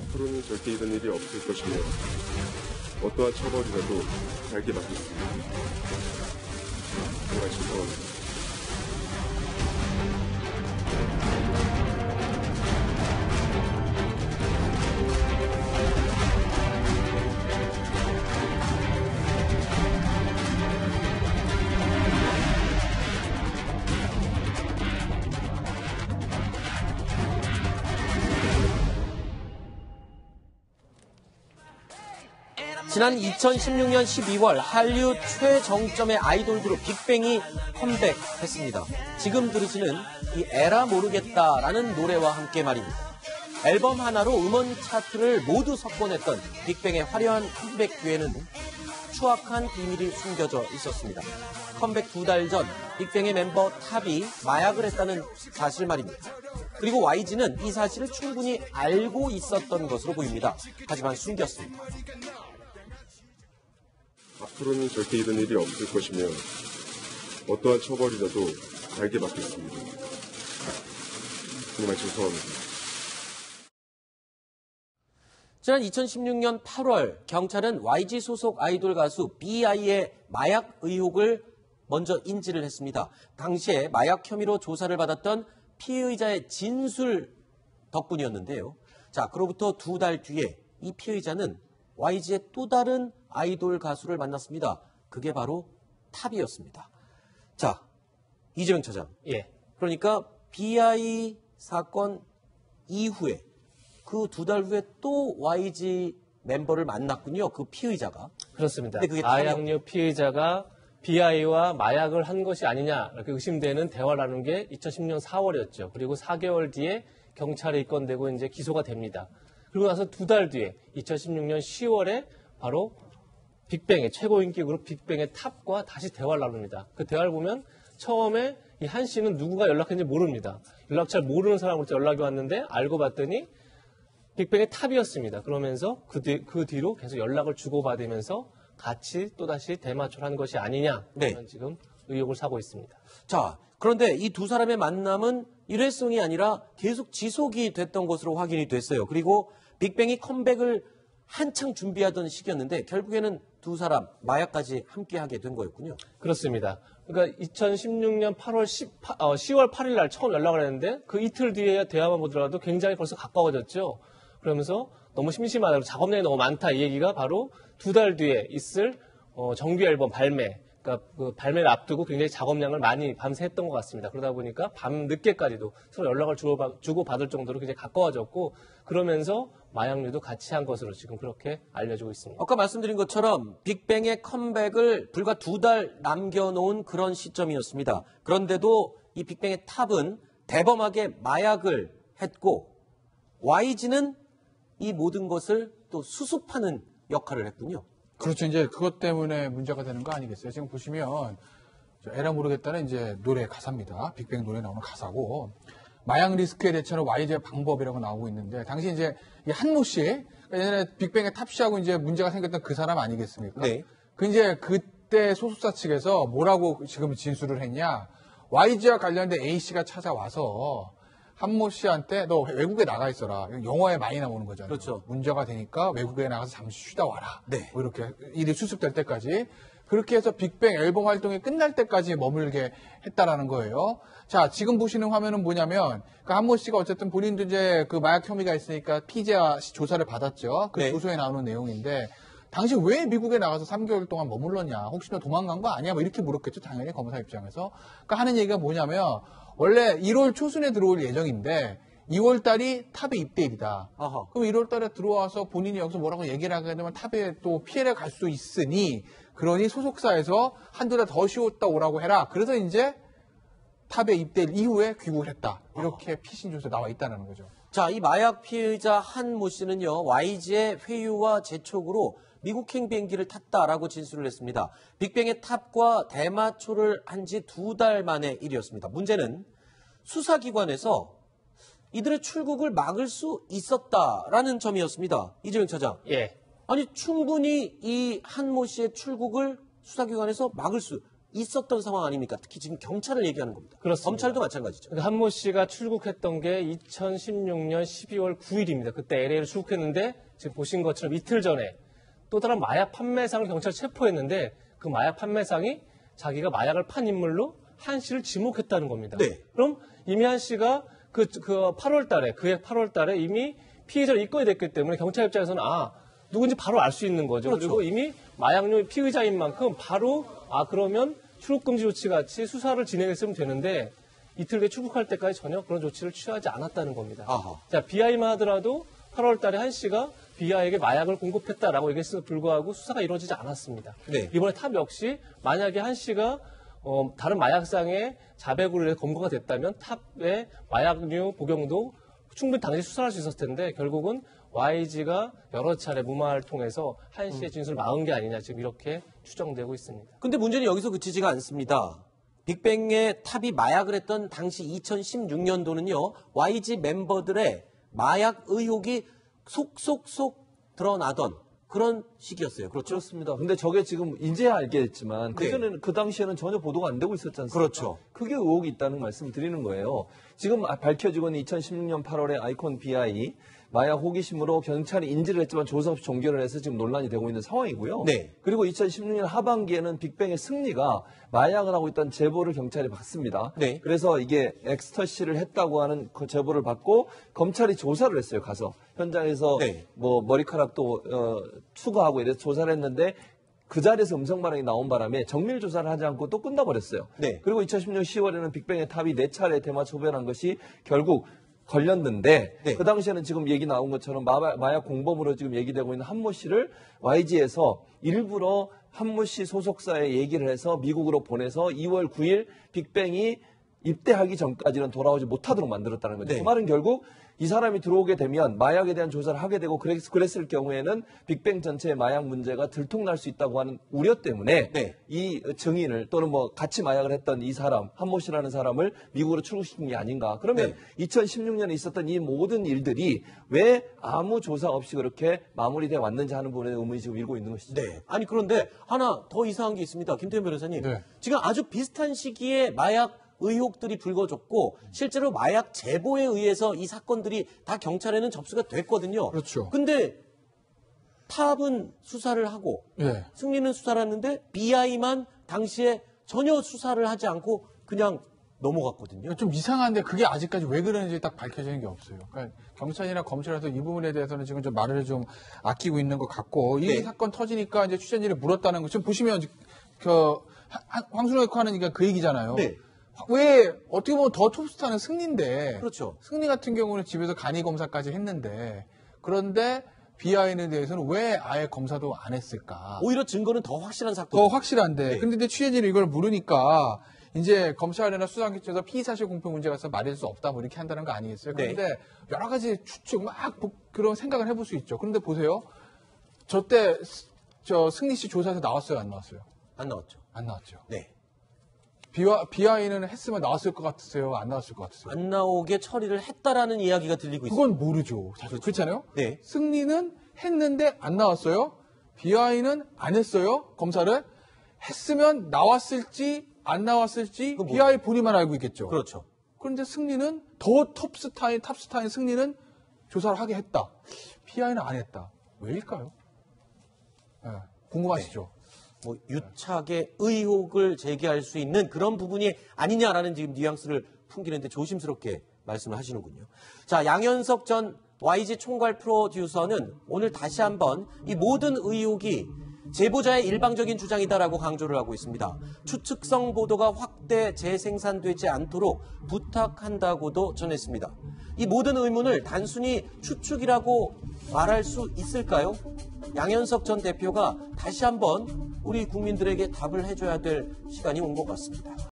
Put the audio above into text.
앞으로는 절대 이런 일이 없을 것이며 어떠한 처벌이라도 달게 맡겠습니다. 정말 죄송합니다. 지난 2016년 12월 한류 최정점의 아이돌 그룹 빅뱅이 컴백했습니다. 지금 들으시는 이 에라 모르겠다라는 노래와 함께 말입니다. 앨범 하나로 음원 차트를 모두 석권했던 빅뱅의 화려한 컴백 뒤에는 추악한 비밀이 숨겨져 있었습니다. 컴백 2달 전 빅뱅의 멤버 탑이 마약을 했다는 사실 말입니다. 그리고 YG는 이 사실을 충분히 알고 있었던 것으로 보입니다. 하지만 숨겼습니다. 앞으로는 절대 이런 일이 없을 것이며 어떠한 처벌이라도 달게 맡겠습니다. 정말 죄송합니다. 지난 2016년 8월 경찰은 YG 소속 아이돌 가수 B.I.의 마약 의혹을 먼저 인지를 했습니다. 당시에 마약 혐의로 조사를 받았던 피의자의 진술 덕분이었는데요. 자, 그로부터 2달 뒤에 이 피의자는 YG의 또 다른 아이돌 가수를 만났습니다. 그게 바로 탑이었습니다. 자, 이재명 차장. 예. 그러니까 B.I. 사건 이후에 그 2달 후에 또 YG 멤버를 만났군요. 그 피의자가. 그렇습니다. 근데 그게 마약류 피의자가 B.I.와 마약을 한 것이 아니냐 이렇게 의심되는 대화를 나눈 게 2010년 4월이었죠. 그리고 4개월 뒤에 경찰에 입건되고 이제 기소가 됩니다. 그리고 나서 2달 뒤에 2016년 10월에 바로 빅뱅의 최고 인기 그룹 빅뱅의 탑과 다시 대화를 나눕니다. 그 대화를 보면 처음에 이 한 씨는 누구가 연락했는지 모릅니다. 연락 잘 모르는 사람으로부터 연락이 왔는데 알고 봤더니 빅뱅의 탑이었습니다. 그러면서 그 뒤로 계속 연락을 주고받으면서 같이 또다시 대마초를 한 것이 아니냐. 네. 지금 의혹을 사고 있습니다. 자, 그런데 이 두 사람의 만남은 일회성이 아니라 계속 지속이 됐던 것으로 확인이 됐어요. 그리고 빅뱅이 컴백을 한창 준비하던 시기였는데 결국에는 두 사람 마약까지 함께하게 된 거였군요. 그렇습니다. 그러니까 2016년 10월 8일 날 처음 연락을 했는데 그 이틀 뒤에 대화만 보더라도 굉장히 벌써 가까워졌죠. 그러면서 너무 심심하다, 작업량이 너무 많다 이 얘기가 바로 2달 뒤에 있을 정규 앨범 발매, 그러니까 그 발매를 앞두고 굉장히 작업량을 많이 밤새 했던 것 같습니다. 그러다 보니까 밤 늦게까지도 서로 연락을 주고받을 정도로 굉장히 가까워졌고 그러면서 마약류도 같이 한 것으로 지금 그렇게 알려지고 있습니다. 아까 말씀드린 것처럼 빅뱅의 컴백을 불과 2달 남겨놓은 그런 시점이었습니다. 그런데도 이 빅뱅의 탑은 대범하게 마약을 했고 YG는 이 모든 것을 또 수습하는 역할을 했군요. 그렇죠. 이제 그것 때문에 문제가 되는 거 아니겠어요? 지금 보시면 에라 모르겠다는 이제 노래 가사입니다. 빅뱅 노래 나오는 가사고 마약 리스크에 대처하는 YG의 방법이라고 나오고 있는데 당시 이제 이 한모 씨 예전에 빅뱅의 탑 씨하고 이제 문제가 생겼던 그 사람 아니겠습니까? 네. 그 이제 그때 소속사 측에서 뭐라고 지금 진술을 했냐? YG와 관련된 A 씨가 찾아와서 한모 씨한테 너 외국에 나가 있어라. 영화에 많이 나오는 거잖아요. 그렇죠. 문제가 되니까 외국에 나가서 잠시 쉬다 와라. 네. 뭐 이렇게 일이 수습될 때까지. 그렇게 해서 빅뱅 앨범 활동이 끝날 때까지 머물게 했다라는 거예요. 자, 지금 보시는 화면은 뭐냐면, 그 한모 씨가 어쨌든 본인도 이제 그 마약 혐의가 있으니까 피의자 조사를 받았죠. 그 네. 조서에 나오는 내용인데, 당시 왜 미국에 나가서 3개월 동안 머물렀냐? 혹시 너 도망간 거 아니야? 뭐 이렇게 물었겠죠. 당연히 검사 입장에서. 그러니까 하는 얘기가 뭐냐면, 원래 1월 초순에 들어올 예정인데 2월 달이 탑의 입대일이다. 아하. 그럼 1월 달에 들어와서 본인이 여기서 뭐라고 얘기를 하게 되면 탑에 또 피해를 갈 수 있으니 그러니 소속사에서 한두 달 더 쉬었다 오라고 해라. 그래서 이제 탑에 입대일 이후에 귀국을 했다. 이렇게 피신 조서에 나와 있다는 거죠. 자, 이 마약 피해자 한모 씨는요, YG의 회유와 재촉으로 미국행 비행기를 탔다라고 진술을 했습니다. 빅뱅의 탑과 대마초를 한 지 2달 만의 일이었습니다. 문제는 수사기관에서 이들의 출국을 막을 수 있었다라는 점이었습니다. 이재명 차장. 예. 아니, 충분히 이 한모 씨의 출국을 수사기관에서 막을 수 있었던 상황 아닙니까? 특히 지금 경찰을 얘기하는 겁니다. 그렇습니다. 검찰도 마찬가지죠. 한 모 씨가 출국했던 게 2016년 12월 9일입니다. 그때 LA를 출국했는데 지금 보신 것처럼 이틀 전에 또 다른 마약 판매상을 경찰 체포했는데 그 마약 판매상이 자기가 마약을 판 인물로 한 씨를 지목했다는 겁니다. 네. 그럼 이미 한 씨가 그 8월 달에, 그해 8월 달에 이미 피의자로 입건이 됐기 때문에 경찰 입장에서는 누군지 바로 알 수 있는 거죠. 그렇죠. 그리고 이미 마약류 피의자인 만큼 바로 그러면 출국금지 조치 같이 수사를 진행했으면 되는데 이틀 뒤에 출국할 때까지 전혀 그런 조치를 취하지 않았다는 겁니다. 아하. 자, BI만 하더라도 8월 달에 한 씨가 BI에게 마약을 공급했다라고 얘기했음에도 불구하고 수사가 이루어지지 않았습니다. 네. 이번에 탑 역시 만약에 한 씨가 다른 마약상의 자백으로 인해 검거가 됐다면 탑의 마약류 복용도 충분히 당시 수사할 수 있었을 텐데 결국은 YG가 여러 차례 무마를 통해서 한 씨의 진술을 막은 게 아니냐 지금 이렇게 추정되고 있습니다. 근데 문제는 여기서 그치지가 않습니다. 빅뱅의 탑이 마약을 했던 당시 2016년도는요. YG 멤버들의 마약 의혹이 속속속 드러나던 그런 시기였어요. 그렇죠? 그렇습니다. 근데 저게 지금 이제야 알게 됐지만 네. 그전에는 그 당시에는 전혀 보도가 안 되고 있었지 않습니까? 그렇죠. 크게 의혹이 있다는 말씀을 드리는 거예요. 지금 밝혀지고 있는 2016년 8월에 아이콘 BI 마약 호기심으로 경찰이 인지를 했지만 조사 없이 종결을 해서 지금 논란이 되고 있는 상황이고요. 네. 그리고 2016년 하반기에는 빅뱅의 승리가 마약을 하고 있다는 제보를 경찰이 받습니다. 네. 그래서 이게 엑스터시를 했다고 하는 그 제보를 받고 검찰이 조사를 했어요. 가서 현장에서 네. 뭐 머리카락도 투과하고 이래서 조사를 했는데 그 자리에서 음성 반응이 나온 바람에 정밀 조사를 하지 않고 또 끝나버렸어요. 네. 그리고 2010년 10월에는 빅뱅의 탑이 4차례 대마 초변한 것이 결국 걸렸는데 네. 그 당시에는 지금 얘기 나온 것처럼 마약 공범으로 지금 얘기되고 있는 한모 씨를 YG에서 일부러 한모 씨 소속사에 얘기를 해서 미국으로 보내서 2월 9일 빅뱅이 입대하기 전까지는 돌아오지 못하도록 만들었다는 거죠. 네. 그 말은 결국 이 사람이 들어오게 되면 마약에 대한 조사를 하게 되고 그랬을 경우에는 빅뱅 전체의 마약 문제가 들통날 수 있다고 하는 우려 때문에 네. 이 증인을 또는 뭐 같이 마약을 했던 이 사람 한모 씨라는 사람을 미국으로 출국시킨 게 아닌가. 그러면 2016년에 있었던 이 모든 일들이 왜 아무 조사 없이 그렇게 마무리돼 왔는지 하는 부분에 의문이 지금 일고 있는 것이죠. 네. 아니 그런데 하나 더 이상한 게 있습니다. 김태현 변호사님. 네. 지금 아주 비슷한 시기에 마약 의혹들이 불거졌고 실제로 마약 제보에 의해서 이 사건들이 다 경찰에는 접수가 됐거든요. 그렇죠. 근데 탑은 수사를 하고 예. 승리는 수사를 했는데 BI만 당시에 전혀 수사를 하지 않고 그냥 넘어갔거든요. 좀 이상한데 그게 아직까지 왜 그러는지 딱 밝혀지는 게 없어요. 그러니까 경찰이나 검찰에서 이 부분에 대해서는 지금 좀 말을 좀 아끼고 있는 것 같고 이 네. 사건 터지니까 이제 취재진이 물었다는 거 지금 보시면 황순호 하는 그 얘기잖아요. 네. 왜 어떻게 보면 더 톱스타는 승리인데 그렇죠. 승리 같은 경우는 집에서 간이 검사까지 했는데 그런데 BI에 대해서는 왜 아예 검사도 안 했을까? 오히려 증거는 더 확실한 사건. 더 확실한데. 네. 근데 이제 취재진이 이걸 물으니까 이제 검찰이나 수사기관에서 피의사실 공표 문제가 있어서 말할 수 없다 뭐 이렇게 한다는 거 아니겠어요? 네. 그런데 여러 가지 추측 그런 생각을 해볼 수 있죠. 그런데 보세요. 저때 승리 씨 조사에서 나왔어요? 안 나왔어요? 안 나왔죠. 안 나왔죠. 네. BI는 했으면 나왔을 것 같으세요? 안 나왔을 것 같으세요? 안 나오게 처리를 했다라는 이야기가 들리고 있습니다. 그건 모르죠. 그렇잖아요? 네. 승리는 했는데 안 나왔어요. BI는 안 했어요. 검사를. 했으면 나왔을지 안 나왔을지 그건 BI 본인만 알고 있겠죠. 그렇죠. 그런데 승리는 더 탑스타인 승리는 조사를 하게 했다. BI는 안 했다. 왜일까요? 네, 궁금하시죠? 뭐 유착의 의혹을 제기할 수 있는 그런 부분이 아니냐라는 지금 뉘앙스를 풍기는데 조심스럽게 말씀을 하시는군요. 자, 양현석 전 YG 총괄 프로듀서는 오늘 다시 한번 이 모든 의혹이 제보자의 일방적인 주장이다라고 강조를 하고 있습니다. 추측성 보도가 확대 재생산되지 않도록 부탁한다고도 전했습니다. 이 모든 의문을 단순히 추측이라고 말할 수 있을까요? 양현석 전 대표가 다시 한번 우리 국민들에게 답을 해줘야 될 시간이 온 것 같습니다.